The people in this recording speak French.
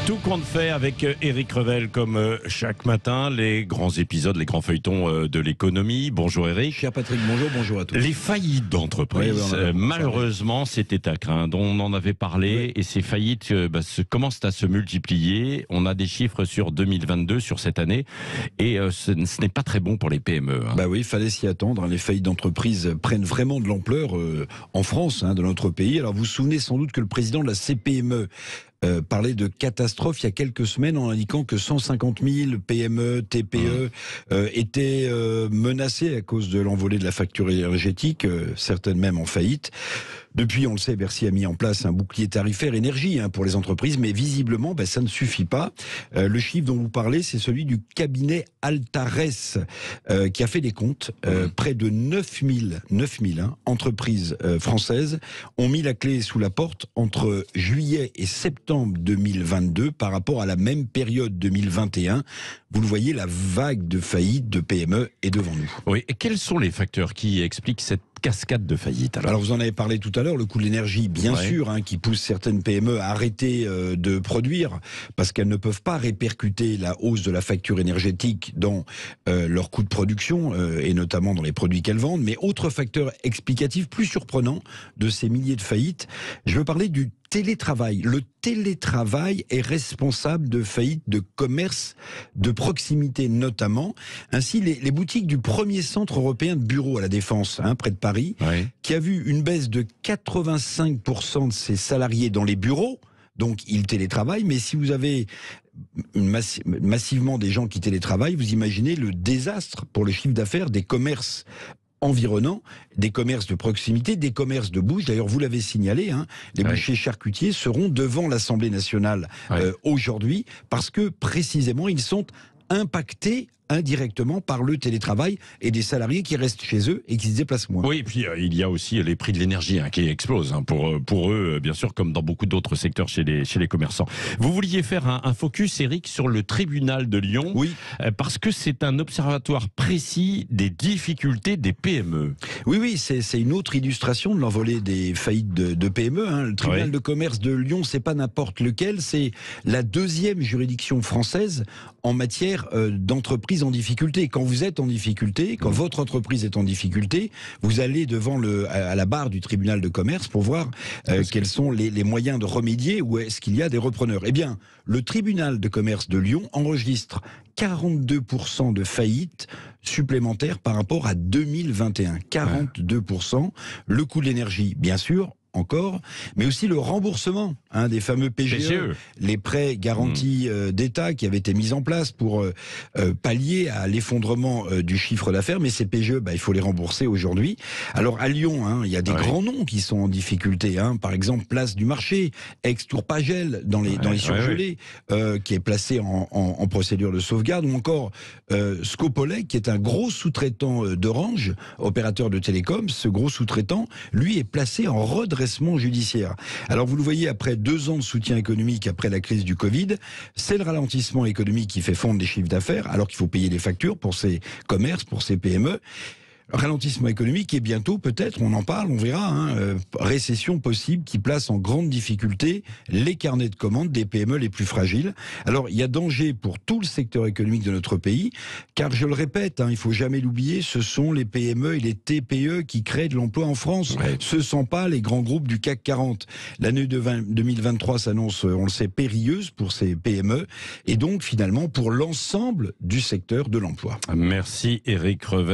Tout compte fait avec Éric Revel comme chaque matin, les grands épisodes, les grands feuilletons de l'économie. Bonjour Éric. Cher Patrick, bonjour à tous. Les faillites d'entreprises, malheureusement, c'était à craindre. On en avait parlé et ces faillites commencent à se multiplier. On a des chiffres sur 2022, sur cette année, et ce n'est pas très bon pour les PME. Bah oui, il fallait s'y attendre. Les faillites d'entreprises prennent vraiment de l'ampleur en France, de notre pays. Alors vous vous souvenez sans doute que le président de la CPME parlait de catastrophe il y a quelques semaines en indiquant que 150 000 PME, TPE étaient menacées à cause de l'envolée de la facture énergétique, certaines même en faillite. Depuis, on le sait, Bercy a mis en place un bouclier tarifaire énergie pour les entreprises, mais visiblement, ça ne suffit pas. Le chiffre dont vous parlez, c'est celui du cabinet Altares qui a fait des comptes. Près de 9000 entreprises françaises ont mis la clé sous la porte entre juillet et septembre 2022 par rapport à la même période 2021. Vous le voyez, la vague de faillites de PME est devant nous. Oui, et quels sont les facteurs qui expliquent cette cascade de faillite alors vous en avez parlé tout à l'heure, le coût de l'énergie, bien sûr, qui pousse certaines PME à arrêter de produire parce qu'elles ne peuvent pas répercuter la hausse de la facture énergétique dans leur coût de production et notamment dans les produits qu'elles vendent. Mais autre facteur explicatif plus surprenant de ces milliers de faillites, je veux parler du télétravail. Le télétravail est responsable de faillites de commerce de proximité notamment. Ainsi, les boutiques du premier centre européen de bureaux à la Défense, près de Paris, qui a vu une baisse de 85% de ses salariés dans les bureaux. Donc, ils télétravaillent, mais si vous avez massivement des gens qui télétravaillent, vous imaginez le désastre pour le chiffre d'affaires des commerces environnants, des commerces de proximité, des commerces de bouche. D'ailleurs, vous l'avez signalé, les bouchers charcutiers seront devant l'Assemblée nationale aujourd'hui parce que précisément ils sont impactés indirectement par le télétravail et des salariés qui restent chez eux et qui se déplacent moins. Oui, et puis il y a aussi les prix de l'énergie qui explosent pour eux, bien sûr, comme dans beaucoup d'autres secteurs chez les commerçants. Vous vouliez faire un focus, Éric, sur le tribunal de Lyon, parce que c'est un observatoire précis des difficultés des PME. Oui, c'est une autre illustration de l'envolée des faillites de PME. Le tribunal de commerce de Lyon, c'est pas n'importe lequel, c'est la deuxième juridiction française en matière d'entreprise en difficulté. Quand vous êtes en difficulté, quand votre entreprise est en difficulté, vous allez à la barre du tribunal de commerce pour voir quels sont les moyens de remédier ou est-ce qu'il y a des repreneurs. Eh bien, le tribunal de commerce de Lyon enregistre 42% de faillites supplémentaires par rapport à 2021. 42%. Le coût de l'énergie, bien sûr, encore, mais aussi le remboursement des fameux PGE, les prêts garantis d'État qui avaient été mis en place pour pallier à l'effondrement du chiffre d'affaires. Mais ces PGE, il faut les rembourser aujourd'hui. Alors à Lyon, il y a des grands noms qui sont en difficulté. Par exemple, Place du Marché, ex-Tourpagel dans les surgelés, qui est placé en procédure de sauvegarde, ou encore Scopolec, qui est un gros sous-traitant d'Orange, opérateur de télécom. Ce gros sous-traitant, lui, est placé en redressement judiciaire. Alors vous le voyez, après 2 ans de soutien économique après la crise du Covid, c'est le ralentissement économique qui fait fondre les chiffres d'affaires, alors qu'il faut payer les factures pour ces commerces, pour ces PME. Ralentissement économique et bientôt, peut-être, on en parle, on verra, récession possible qui place en grande difficulté les carnets de commandes des PME les plus fragiles. Alors, il y a danger pour tout le secteur économique de notre pays, car je le répète, il faut jamais l'oublier, ce sont les PME et les TPE qui créent de l'emploi en France. Ce ne sont pas les grands groupes du CAC 40. L'année 2023 s'annonce, on le sait, périlleuse pour ces PME et donc, finalement, pour l'ensemble du secteur de l'emploi. Merci Éric Revel.